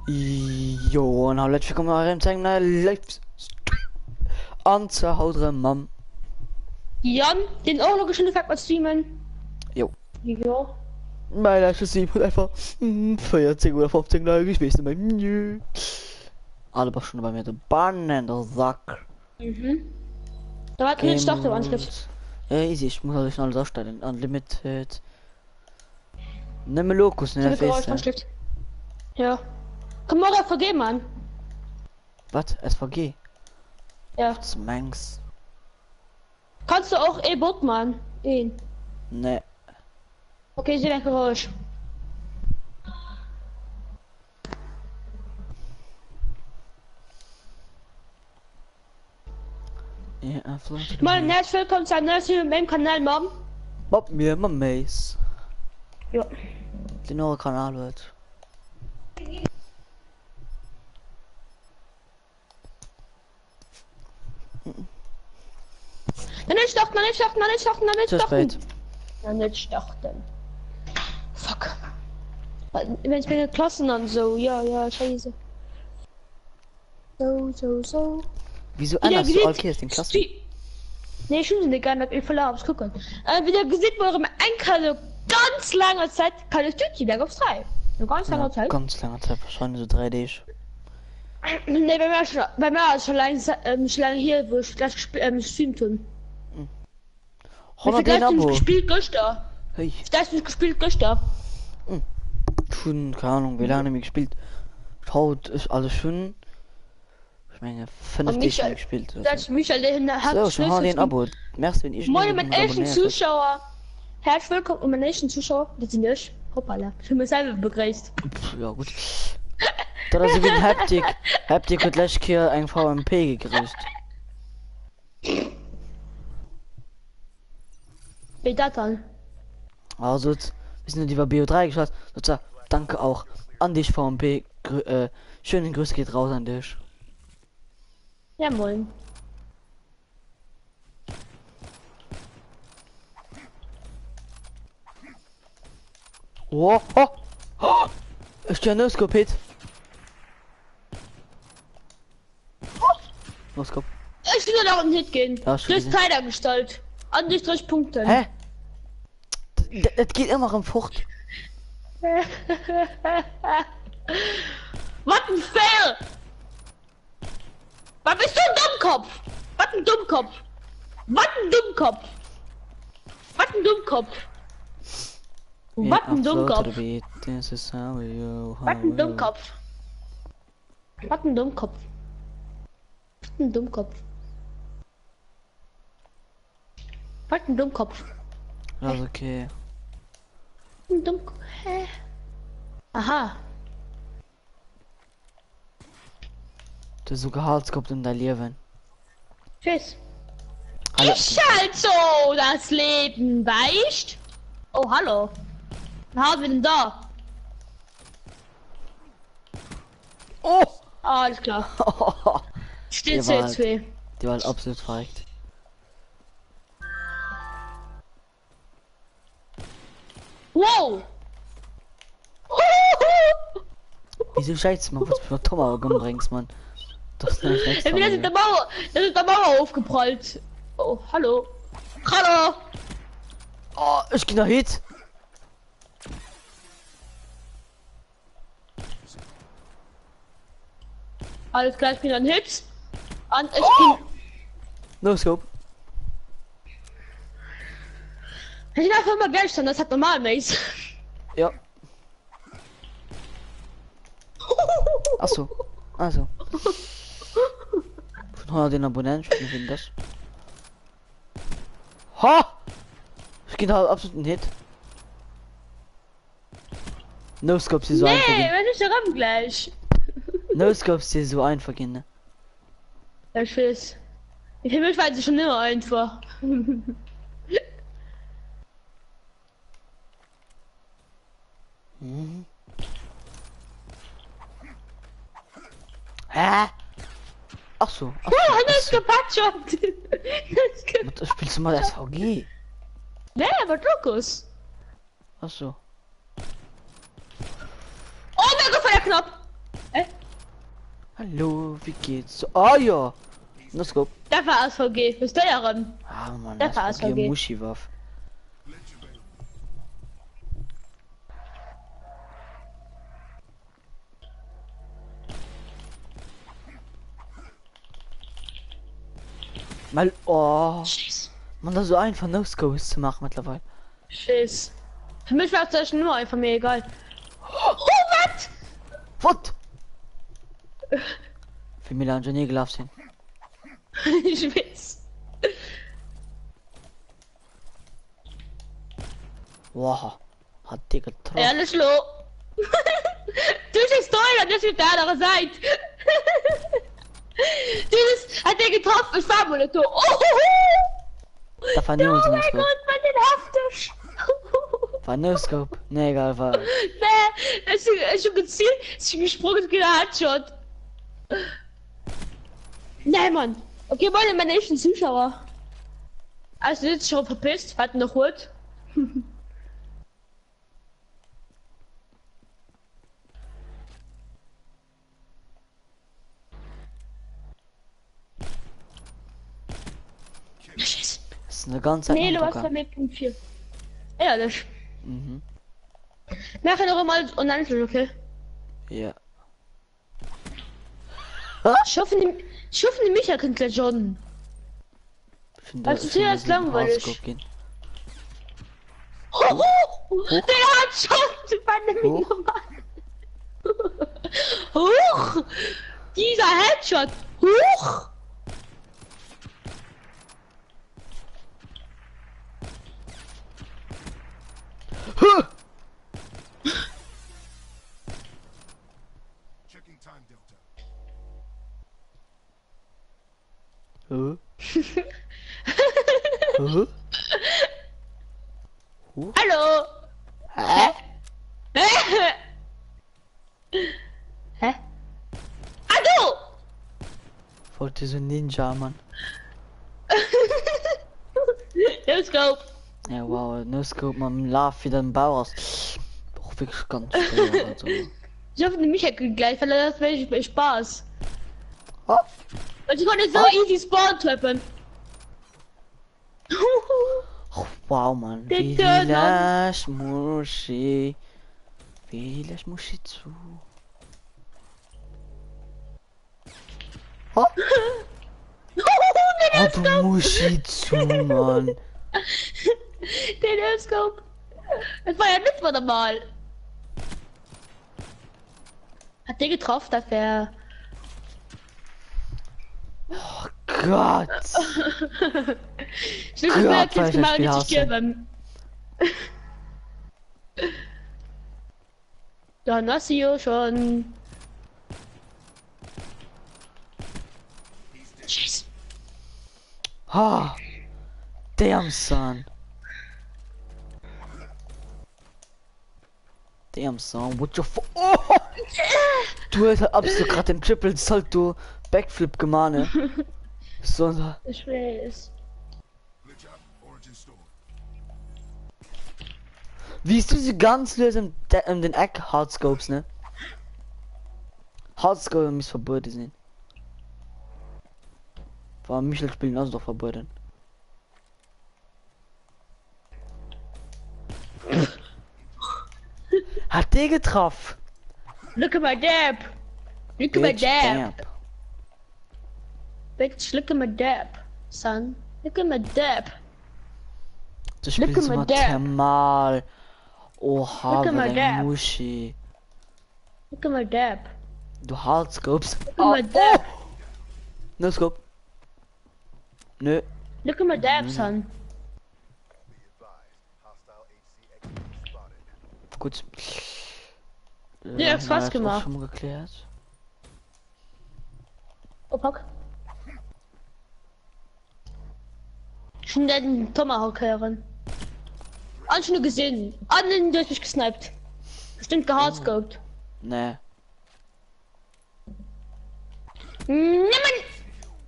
Jo, nou let willkommen eurem zeigen live an zur Haut Mam. Jan, den auch noch geschnitten hat, was streamen. Jo. Ja. Mein letztes Stream hat einfach 14 oder 15 Leute gespielt in meinem Menü. Alle paar Stunden bei mir der Bannen, der Sack. Mhm. Da war eine Starter-Anschrift. Ja, easy, ich muss alles alles ausstellen. Unlimited. Nimm Lokus, ne? Anschrift. Ja. Komm morgen vergeben, Mann. Was? SVG? Ja. Was meinst Kannst du auch E-Bot, Mann? Ne. Okay, ich sehe dein Geräusch. Ja, vielleicht. Mal herzlich willkommen zu einem neuen Stream auf meinem Kanal, Mom. Bob mir mal Mace. Ja. Den neue Kanal wird. Nicht starten. Zu spät. Nicht starten. Fuck. Wenn ich meine Klassen an so, ja, scheiße. So. Wieso Wie der anders du gesehen- okay ist den Klassen? Nee, ich finde gar nicht, ich verlasse aufs Gucken. Wie der gesehen wurde, so ganz langer Zeit Call of Duty Black Ops 3. Eine ganz lange Zeit. Ganz lange Zeit, wahrscheinlich so 3D. Nee, bei mir ist schon lange hier, wo ich gleich Stream tun. 100 Abo. Gespielt gestern. Hey, Das ist gespielt gestern. schon, keine Ahnung, wie lange ich gespielt. Haut ist alles schön. Ich meine, 50 Michael- gespielt. Das ist Michael, der hat So, schon Schlüssel den zum- Abo. Merkst du, wenn ich Moin, nicht mein mit ersten abonniert Zuschauer. Herzlich willkommen, mein ersten Zuschauer. Das sind ich. Hoppala. Ich bin mir selber begrüßt. hab. Ja, gut. Da ist wie ein Haptik und gleich hier ein VMP gekriegt. Wie das dann? Also, wir sind die BO3 geschaut. Sozusagen, danke auch an dich, VMP. Schönen Grüße geht raus an dich. Ja, moin. Oh, ich stehe nur Skopit. Was kommt? Ich will da unten hingehen. Ja, schon Durch gesehen. Zeitanstalt. An dich durch Punkte. Hä? Das geht immer im Frucht. Was ein Fail! Was bist du ein Dummkopf? Was ein Dummkopf? Was ein Dummkopf? Was ein Dummkopf? Was ein Dummkopf? Was ein Dummkopf? Was ein Dummkopf? Was ein Dummkopf? Was ein Dummkopf? Also okay. Ein Dummkopf? Hä? Aha. Das so Gehalt kommt in dein Leben. Tschüss. Hallo. Ist halt so das Leben, weißt? Oh, hallo. Was haben wir denn da? Oh! Ah, alles klar. Steht Die war C2. Die war halt absolut verreckt. Wow! Wieso scheiße, man, was für Tomahawk umbringst, man? Das ist nicht extra. Ich bin jetzt in der Mauer, aufgeprallt. Oh, hallo. Hallo! Oh, ich geh noch Hit. Alles klar, ich bin an Hits. Und ich No Scope. bin. Ich darf immer Geld stand, das hat normal Mace. Ja. Achso. Also. Von 100 den Abonnenten, ich finde das. Ha! Ich geh da absolut einen Hit. No Scope, sie so Nee, einfach gehen. wenn ich ram gleich. No Scope, sie so einfach gehen, ne? Ja, ich weiß. Ich für mich weiß ich schon immer einfach. Mhm. Hä? Ach so. Ach so, Oh, ach das ist so. gepatcht. Was spielst du mal SVG? Nee, aber Druckus. Ach so. Oh mein Gott, voll der Knopf. Hallo, wie geht's? Ah ja. Let's go. Der war SVG. Bist du ja ran? Ah man, Der das war war SVG. Muschi-Waff. Mal, oh. Scheiß. Man, da so einfach No-Scopes zu machen mittlerweile. Scheiß. Für mich war es nur einfach mir egal. Oh, was? Was? Für mich haben schon nie gelaufen sind. Ich weiß. Wow. Hat der getroffen. Ehrlich, lo. Du bist toll, das ist der andere Seite. Dieses hat er getroffen, ich war wohl so. Oh, Da war nie oh unser mein No-Scope. Gott, man den haftig. War No-Scope. Ne, egal, war. Nee, es ist schon gezielt, es ist gesprungen, genau Headshot. Nee, Mann. Okay, meine nächsten Zuschauer. Also jetzt schon verpisst, warte noch gut. Scheiße. Das ist eine ganze Zeit. Nee, du noch hast Drucker. bei mir Punkt 4. Ehrlich. Mhm. Nachher noch einmal und dann schon, okay? Ja. Schaffen die Micha Künstler schon. Ich finde, Also zuerst ich finde, langweilig. Hardscope gehen. Der hat schon bei einem Hoch. normal. Hoch! Dieser Headshot! Hoch! Checking time, Delta. Hallo! Hä? Hä? Hallo! Wollte so ein Ninja, Mann. Let's go! Ja, wow, No-Scope, man lauf wieder im Bauers. Doch wirklich ganz schwer, also. Ich hoffe, die Micha kriegt gleich, weil das wäre Spaß. Oh, Und ich konnte so easy spawn trappen. wow, Mann. Der Wie Turn-on. lasch Muschi. Wie lasch Muschi zu. Oh, oh du Muschi zu, Mann. Den Airscope. Das war ja nicht mal normal. Hat der getroffen, das wäre. Gott. Ich will Gott, jetzt weiß ich, mal Spiel richtig hasse. geben. Dann hast du ja schon. Scheiße. Ah, damn, son. Damn, son, what your oh! Du hast absolut gerade den Triple Salto Backflip gemacht, ne? So, Ich weiß. Glitch up, origin store. wie ist diese ganz lösen in den Eck Hardscopes, ne? Hardscope muss verboten sein. War Michel spielen also doch verboten. Hat der getroffen? Look at my dab. Look at my Bitch, dab. damn. Bitch, look at my dab, son. Look at my dab. Du Look spielst at my immer dab. thermal. Oha, Look at my dein dab. Muschi. Look at my dab. Du Hardscopes. Look at my dab. No scope. Nö. Look at my dab, son. Be advised, hostile HC spotted. Gut. Ja, hat's Spaß das gemacht. Schon mal geklärt. Oh, fuck. Schon den Tomahawk hören. An schon gesehen. An den durch mich gesniped. Bestimmt gehardscoped. Nee. Nimmer.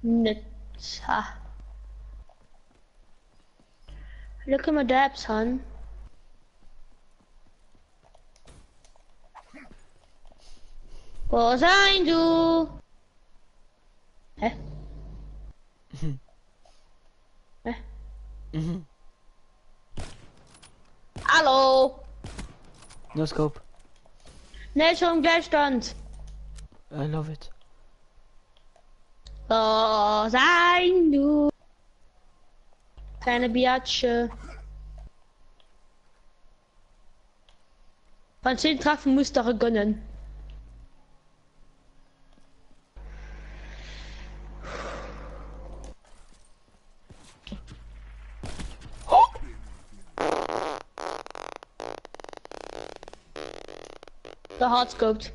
Nicht. Ha. Look at my dab, son. Wo sein du? No scope. Ne, schon im Gleichstand. I love it. Oh, sein du. Kleine Biatsche. Von 10 Treffen musst du gönnen. Der Hardscoped.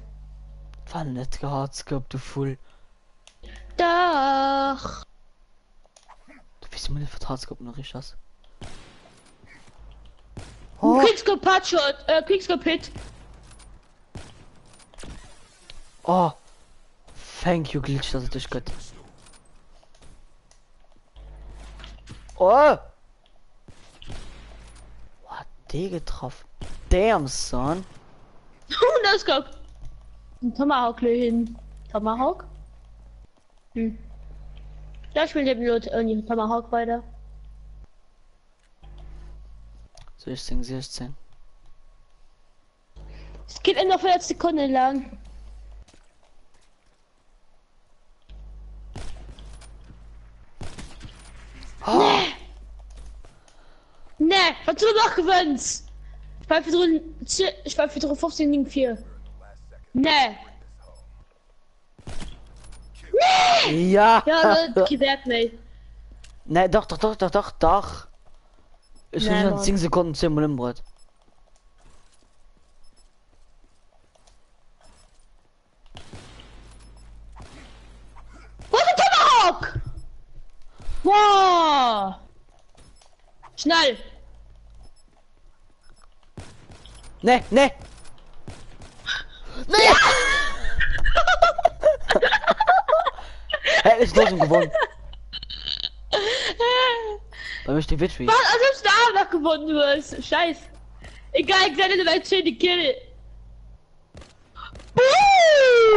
War nicht gehardscope, du Fool. Doch. Du bist mir nicht vertragscope noch richtig was. Oh. Oh, Quickscope Patchshot. Quickscope Hit. oh. Thank you, Glitch, dass er durchgeht. Oh! Hat die getroffen? Damn, son. No Scope. Ein Tomahawk hin. Tomahawk? Hm. Da spielt der Pilot irgendwie Tomahawk weiter. 16, 16. Es geht noch 40 Sekunden lang. Oh, Ne, was du noch gewinnst? Ich war für 15 gegen 4. Ne. ja! Ja, das gewährt mich. Nein, doch. Ich bin Nein, schon Mann. 10 Sekunden 10 Mal im Brot. Was ist Tomahawk? Wow. Schnell. Ne! Hey, ist los und gewonnen. Bei mir steht Witch wie. Was? Also ist der Arm noch gewonnen, du hast. Scheiß. Egal, ich sende dir 10 Kill.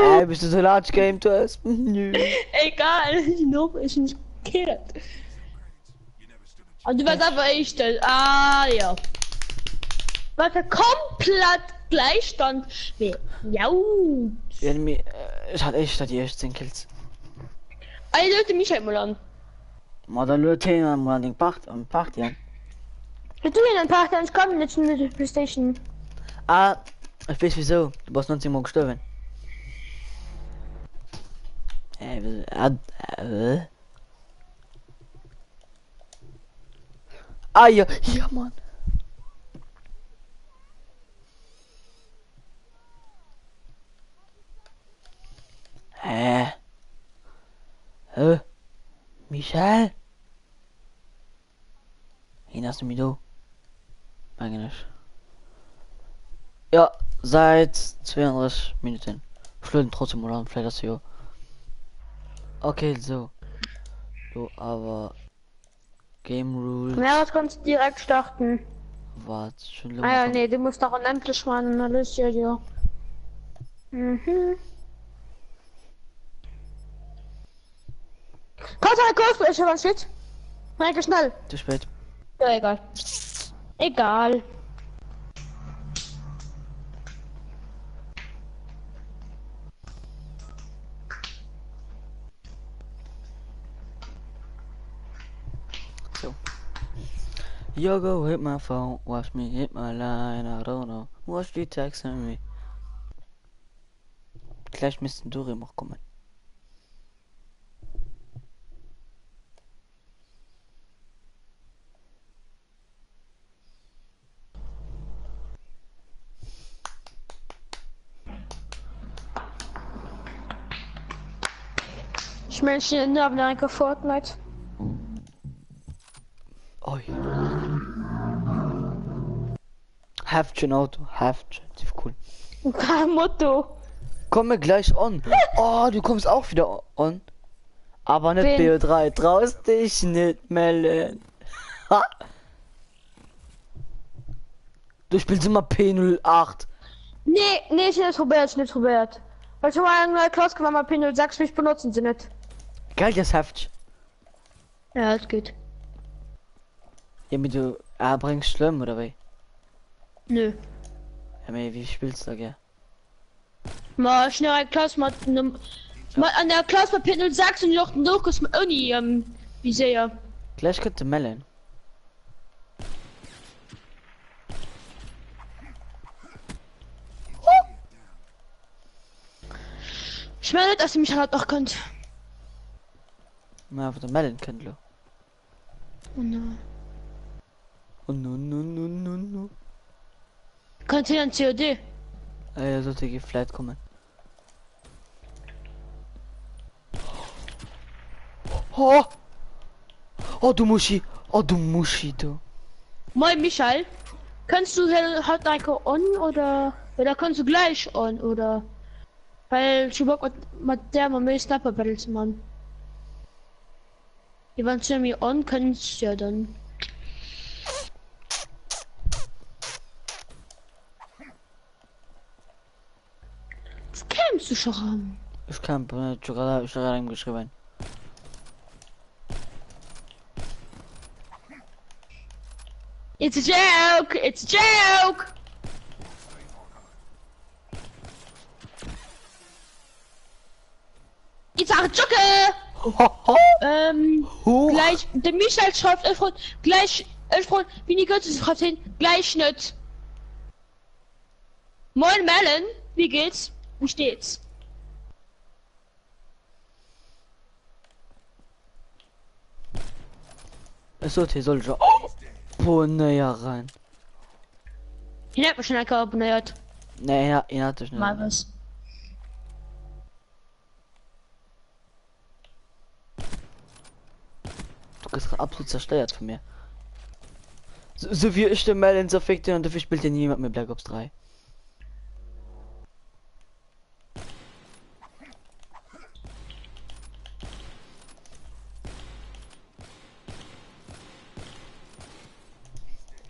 Ey, bist du so large game to us? Nö. Egal, ich nicht gekillt. Und du warst aber echt. Ah, ja. Warte, komplett Gleichstand. Ja. Ja, ich hatte echt die ersten 10 Kills. Alle Leute mich halt mal an. Mal dann Leute an den Pacht, ja. Ich tu hier ein paar, dann kommen jetzt mit der Playstation. Ah, ich weiß wieso. Du warst 19 Mal gestorben. Ah, ja. Ja, Mann. Michel? Hier hast du mich da. Eigentlich. Ja, seit 32 Minuten. Flöten trotzdem mal an, vielleicht hast du ja. Okay, so. Du, aber. Game Rules. Ja, das kannst du direkt starten. Warte, schon Ah ja, nee, du musst doch unendlich machen, dann ist ja. Mhm. Kannst du eine Kursfläche, was steht? Merke schnell. Zu spät. Ja, egal. Egal. So. You go hit my phone, watch me hit my line, I don't know. Watch you texting me. Gleich müssten Dori noch kommen. Ich möchte nur auf eine Fortnite. Oi. Heftchen Auto, Heftchen, tief cool. Kein Motto. Komme gleich on. Oh, du kommst auch wieder on. Aber nicht Wen? BO3, traust dich nicht melden. Ha. Du spielst immer P08. Nee, ich nicht probiert. Weil schon mal eine neue Klasse gemacht, mal P06 mich benutzen sie nicht. Geil, das Heftchen. Ja, das geht. Ja, mit du bringst schlimm oder wie? Nö. Hey, wie spielst du da, gell? Mal schnell eine Klasse mal an der Klasse bei P06 und noch Lukas Uni, wie sehr. Gleich könnte melden. Ich meine nicht, dass ihr mich halt noch könnt. Mal einfach melden könnt, lo. Oh nein. Oh no. Könnt ihr ein COD? Er sollte geflight kommen. Oh! Oh, du Muschi! Oh, du Muschi, du! Moin Michael, kannst du halt like on oder kannst du gleich on oder weil ich Bock mit der mal Snapper Battles Mann. Wenn du mir on kannst ja dann. Was kämst du schon ran? Ich kann ich gerade ihm geschrieben. It's a joke! It's a joke! It's a joke! Gleich, der Michael schreibt gleich, wie die Götze schreibt hin, gleich nicht. Moin Melon, wie geht's? Wie steht's? Es sollte soll schon. Boah, ja rein. Ich hab mich schon abonniert. Nee, ja, ihn hatte ich nicht. Mal was. Du bist absolut zerstört von mir. So wie ich den Melon zerfickt und dafür spielt ja niemand mit Black Ops 3.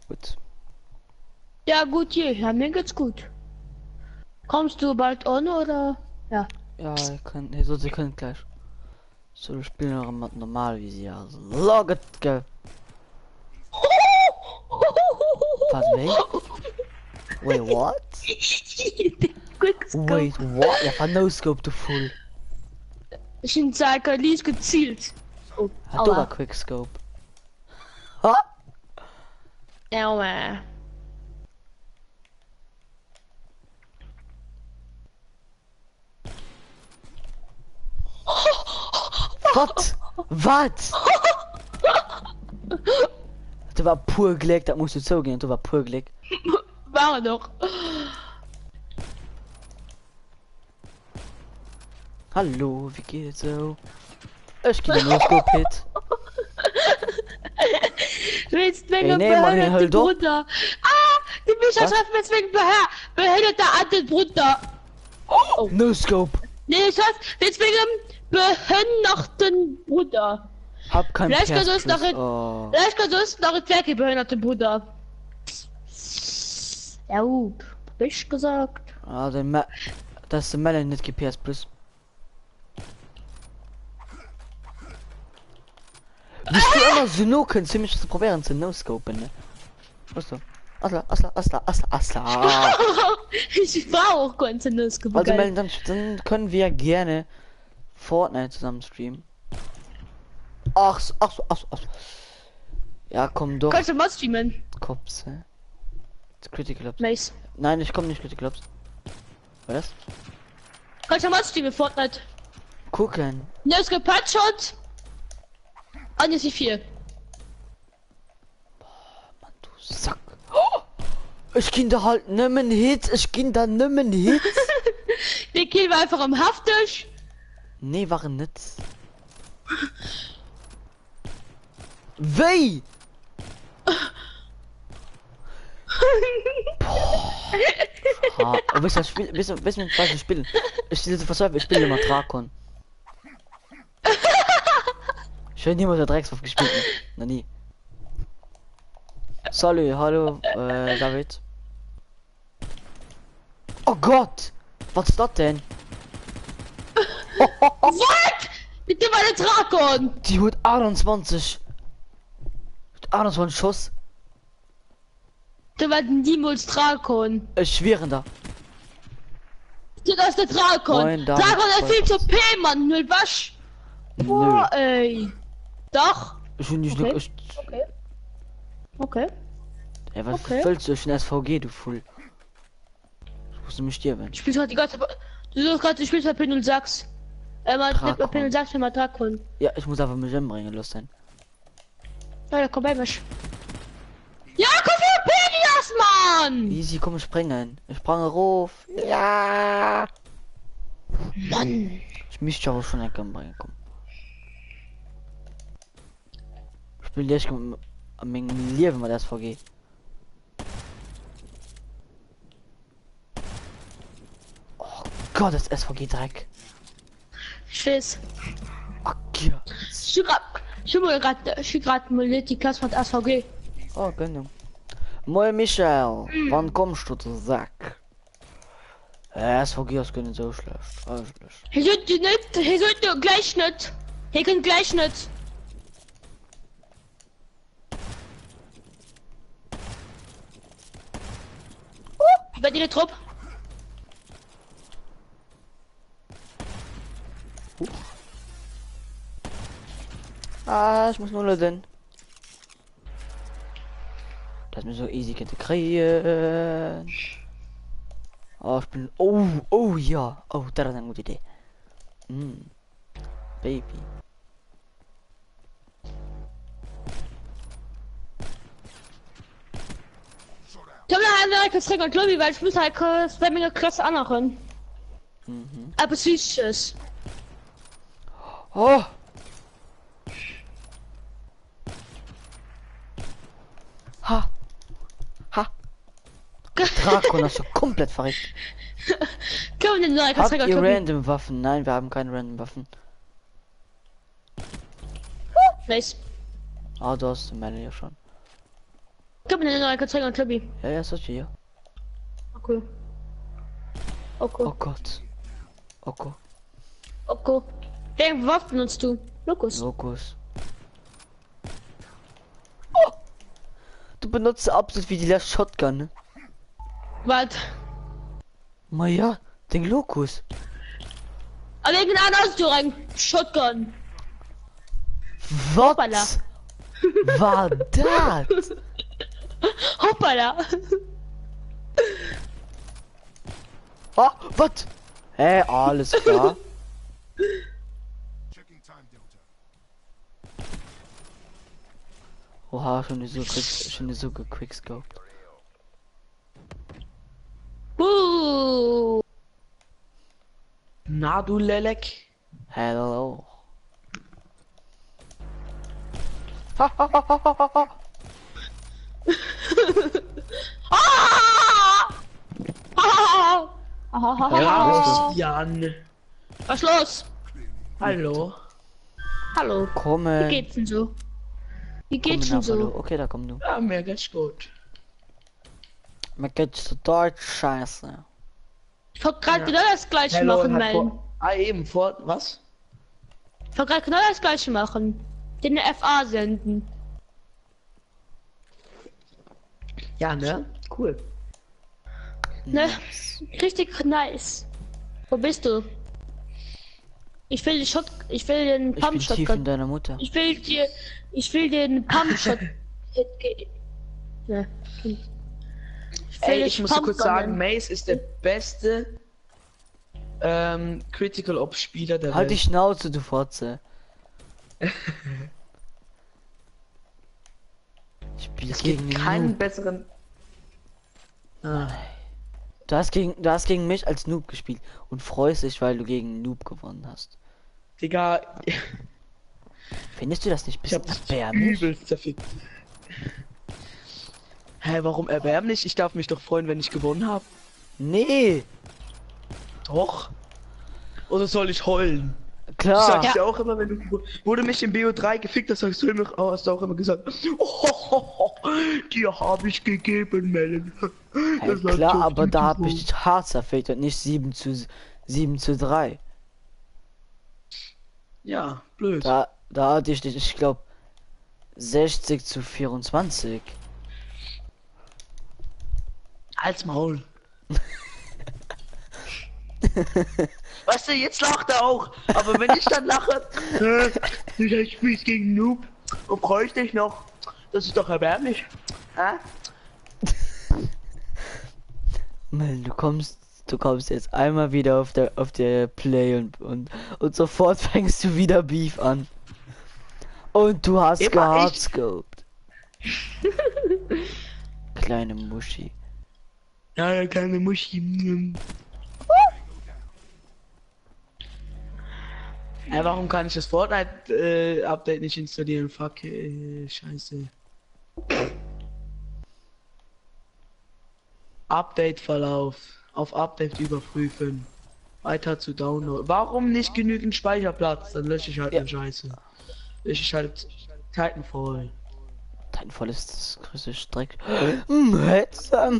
Gut. Ja gut, hier, ja, mir geht's gut. Kommst du bald on oder? Ja. Ja, ich kann, nee, so, sie können gleich. So, wir spielen noch immer normal wie sie also. Logget, gell. Was, wait, what? Wait, what? Ja, von No-Scope, du Fool. Ich bin sagen, lies gezielt. Oh, Hat du da Quickscope? Ha? ja, Was? Was? Du war pur Glück, das musst du zugehen, du war pur Glück. war doch. Hallo, wie geht's so? Ich gehe nur Hit. Du willst Ey, wegen nee, mach ihn halt doch. Bruder. Ah, die Micha schreibt mir deswegen behinderter alte Bruder. Oh. No Scope. Nee, ich heißt deswegen behinderten Bruder. Hab kein Vielleicht kannst du es noch oh. vielleicht kannst du es noch in Werke behinderte Bruder. Ja, gut. Hab ich gesagt. Ah, das ist der Melon nicht GPS plus. Bist du immer so no können ziemlich zu probieren zu no-scopen, ne? Was du? Asla. Ich war auch ganz in das Gefühl. Also Melon, dann können wir gerne Fortnite zusammen streamen. Ach so. Ja, komm doch. Kannst du mal streamen? Cops, hä? Critical Ops. Nice. Nein, ich komme nicht Critical Ops. Was? Kannst du mal streamen, Fortnite? Gucken. Ne, es gepatcht. An ist 4. Mann, du Sack. Oh! Ich ging da halt nimmen Hits. Der Kill war einfach am Haftisch. Nee, waren nicht. Wei! Boah. Wisst ihr, was ich spiele? Ich spiele verzweifelt, ich spiele immer Drakon. Ich habe niemals der Dreckswurf gespielt. Noch nie. Salut, hallo, David. Oh Gott! Was ist das denn? What? Bitte meine Drakon! Die hat 21. 21 Schuss. Da war niemals Drakon. Schwerender. Das ist der Drakon. Moin, David. Drakon ist viel zu P, Mann. Null wasch. Boah, ey. Doch. Ich bin nicht Okay. nur. Okay. Okay. Ey, was Okay. willst du? Ich bin SVG, du Full. Ich muss mich sterben. Ich spielst halt die ganze Zeit. Du sagst gerade, du spielst halt P06. Man nimmt Drakon. P06 für mal Drakon. Ja, ich muss einfach mich umbringen, los sein. Ja, komm bei mir. Ja, komm für Pedias, Mann! Easy, komm springen. Ich sprang rauf. Ja. Mann. Ich müsste aber schon umbringen, komm. Ich bin gleich am Leben mit SVG. Oh Gott, das SVG Dreck. Tschüss. Okay. Ich bin grad mal die Klasse von SVG. Oh, genau. Moin Michael, wann kommst du, du Sack? SVG ist gar nicht so schlecht. Eigentlich. Hier sind die nicht, hier sind die gleich nicht. Hier können gleich nicht. Bei dir der Trupp? Ah, ich muss nur laden. Lass mich so easy integrieren. Oh, ich bin. Oh ja. Oh, das ist eine gute Idee. Baby. Ich hab eine andere Strecke und Lobby, weil ich muss halt bei mir Klasse anmachen. Aber süßes. Oh! Ha! Ha! Drakon ist so komplett verrückt. Können wir den neuen Habt Strecke und ihr Lobby? random Waffen? Nein, wir haben keine random Waffen. Nice. Ah, du hast meine ja schon. Können wir den neuen Strecke und Lobby? Ja, ja, ist das hier. Okay. Okay. Oh Gott. Okay. Okay. Welche Waffe benutzt du? Lukas. Lokus. Oh! Du benutzt absolut wie die Last Shotgun, ne? Was? Ma ja, den Lokus. Aber ich bin anders durch. Shotgun. Hoppala. Was? War das? Hoppala. Ah, was? Hä, alles klar. Checking time delta. Oha, schon so gequickscoped. Na du Lelek. Hello. Ha, ha, ha, ha, ha, ha. Jan. Was los? Hallo. Hallo. Wie Kommen. geht's denn so? Wie Kommen geht's denn nach Hallo. so? Okay, da komm du. Ja, mir geht's gut. Mir geht's total scheiße. Ich wollte gerade Ja. genau das gleiche Hello machen, hat melden. vor... Ah, eben vor... Was? Ich wollte gerade genau das gleiche machen. Den FA senden. Ja, ne? Cool. Ne? Richtig nice. Wo bist du? Ich will den Ich bin Pump tief in Shotgun. deiner Mutter. Ich will den Pump Shot. Ne. Ey, ich muss dir kurz sagen, Mace. Mace ist der beste Critical Ops Spieler der Halt die Welt. Schnauze, du Fotze. Ich spiele Es gegen gibt keinen Noob. besseren. Ah. Du hast gegen mich als Noob gespielt und freust dich, weil du gegen Noob gewonnen hast. Digga, Findest du das nicht ein ich hab bisschen das erbärmlich? übelst zerfickt. Hä, warum erbärmlich? Ich darf mich doch freuen, wenn ich gewonnen habe. Nee, Doch. Oder soll ich heulen? Du klar. sagst ja auch immer, wenn du wurde mich im BO3 gefickt, das sagst du immer, oh, hast du auch immer gesagt, oh, dir habe ich gegeben, Mellen. Hey, Das sagt klar, so aber da beautiful. habe ich dich hart zerfickt und nicht 7:3. Ja, blöd. Da hatte ich dich, ich glaube, 60:24. Als Maul. Weißt du, jetzt lacht er auch. Aber wenn ich dann lache, ich spiel's gegen Noob. Und bräuchte ich noch. Das ist doch erbärmlich. Mel, du kommst jetzt einmal wieder auf der Play und sofort fängst du wieder Beef an. Und du hast Immer gehardscoped. Kleine Muschi. Ja, keine Muschi. Warum kann ich das Fortnite Update nicht installieren? Fuck, scheiße. Update-Verlauf. Auf Update überprüfen. Weiter zu download. Warum nicht genügend Speicherplatz? Dann lösche ich halt den Scheiße. Lösche ich halt Titanfall. Titanfall ist das größte Streck. Hetzam.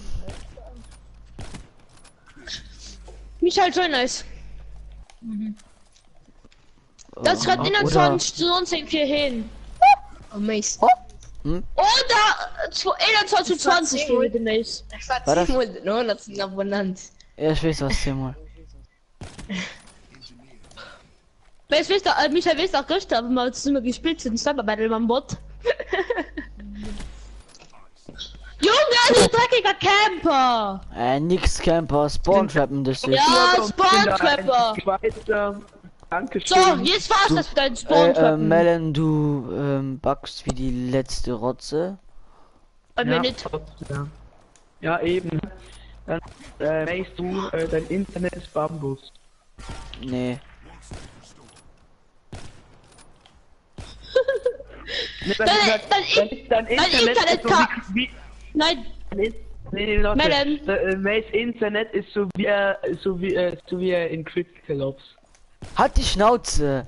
Michael Joyner ist. Das schreibt Oder- 21 zu 19 hierhin. Amazing. Oder 21 zu 20 steht in Mace. War das- Das ist ein Abonnent. Ja, ich weiß was, Timur. Mace wisst doch, Michael wisst auch gestern, aber mal zusammen gespielt sind, Cyber Battle beim Bot. Junge, du dreckiger Camper! Nix Camper, Spawn-Trappen, das ist. Ja, Spawn-Trapper! Dankeschön. So, jetzt war's das mit deinen Spawn-Trappen. Melon, du backst wie die letzte Rotze. Bei mir nicht. Ja, eben. Dann Mace, du, dein Internet ist Bambus. Nee. Dein Internet ist so wie... Nein, Nee, Leute, Melon. Mace Internet ist so wie in Critical Ops. Halt die Schnauze!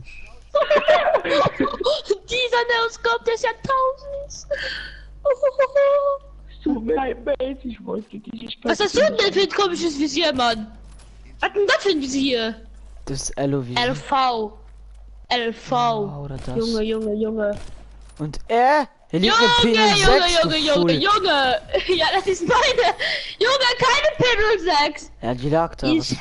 Dieser Neoscope des Jahrtausends. Tut mir leid, Mace, ich wollte dich nicht. Was hast du denn für ein komisches Visier, Mann? Was denn das für ein Visier? Das ist LOV. LV. LV. Oder das. Junge. Und er liegt mit Junge. Ja, das ist meine. Junge, keine P06. Ja, die lag da. Ich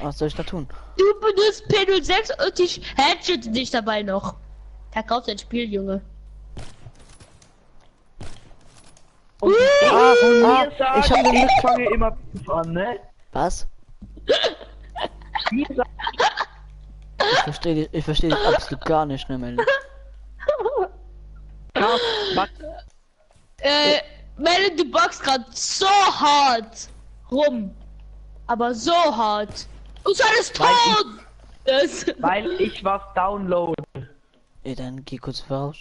Was soll ich da tun? Du benutzt P06 und ich headshot dich dabei noch. Verkauf dein Spiel, Junge. Und ich hab den ich fange immer an, ne? Was? Mir sagt, Ich verstehe dich absolut gar nicht, ne, Melon. Melon, du boxst gerade so hart rum. Aber so hart. Und alles tot! Das. weil ich was download. Ey, dann geh kurz voraus.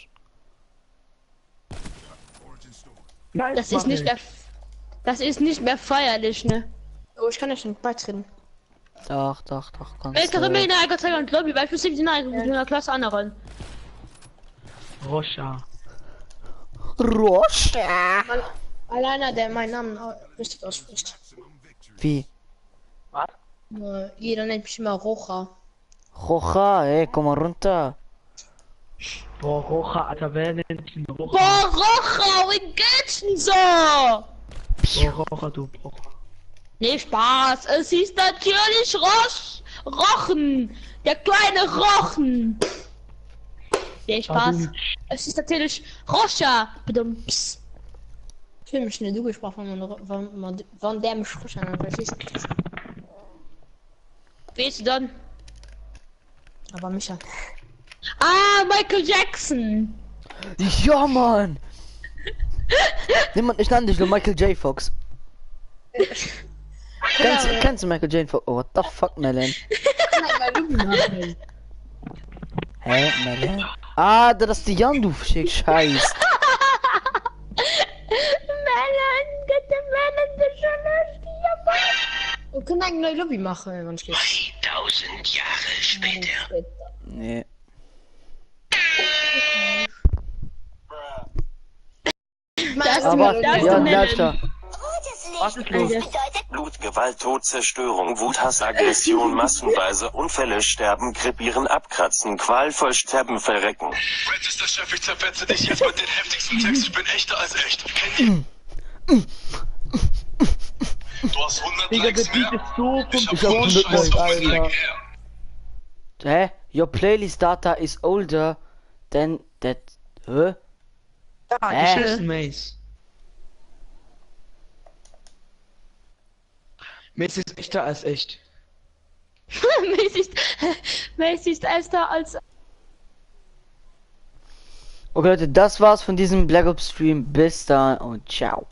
Origin Store. Nein, Das ist nicht mehr. Das ist nicht mehr feierlich, ne? Oh, ich kann euch nicht beitreten. Doch, kannst Ich kann mir in der Zeit und Lobby, weil ich muss in der Klasse anderen. Roscha. Rosch? Alleiner, der meinen Namen richtig ausspricht. Wie? Jeder nennt mich immer Rocha. Rocha, ey, komm mal runter. Boah, Rocha, Alter, wer nennt ihn Rocha? Boah, Rocha, wie geht's denn so? Boah, Rocha, du Rocha. Nee, Spaß. Es ist natürlich Rochen. Der kleine Rochen. Nee, Spaß. Es ist natürlich Rocha. Bedumps. Ich will mich nicht du gesprochen, wann der mich Rocha nennt, verstehst du? Wie ist du dann? Aber Micha. Ah, Michael Jackson. Ja, Mann! Ich nenne dich nur Michael J. Fox. Kennst du Michael J. Fox? Oh, what the fuck, Melon? Hä, Melon? Ah, das ist die Jan, du Scheiß. Melon, bitte Melon, bitte Wir können eine neue Lobby machen, wenn es geht. 1000 Jahre später. Nee. Das Aber, da ist ja, der bleib da. Melon. Was ist los? Blut, Gewalt, Tod, Zerstörung, Wut, Hass, Aggression, massenweise Unfälle, Sterben, Krepieren, Abkratzen, qualvoll sterben, verrecken. Red ist der Chef, ich zerfetze dich jetzt mit den heftigsten Text. Ich bin echter als echt. Kennt ihr? aus 100 Digga, der Likes Beat mehr. ist so vom Ich hab Ton Scheiß scheiße, auf mein Alter. Like her. Hä? Your playlist data is older than that. Hä? Ja, geschissen, Mace. Mace ist echter als echt. Mace ist älter als... Okay Leute, das war's von diesem Black Ops Stream. Bis dann und ciao.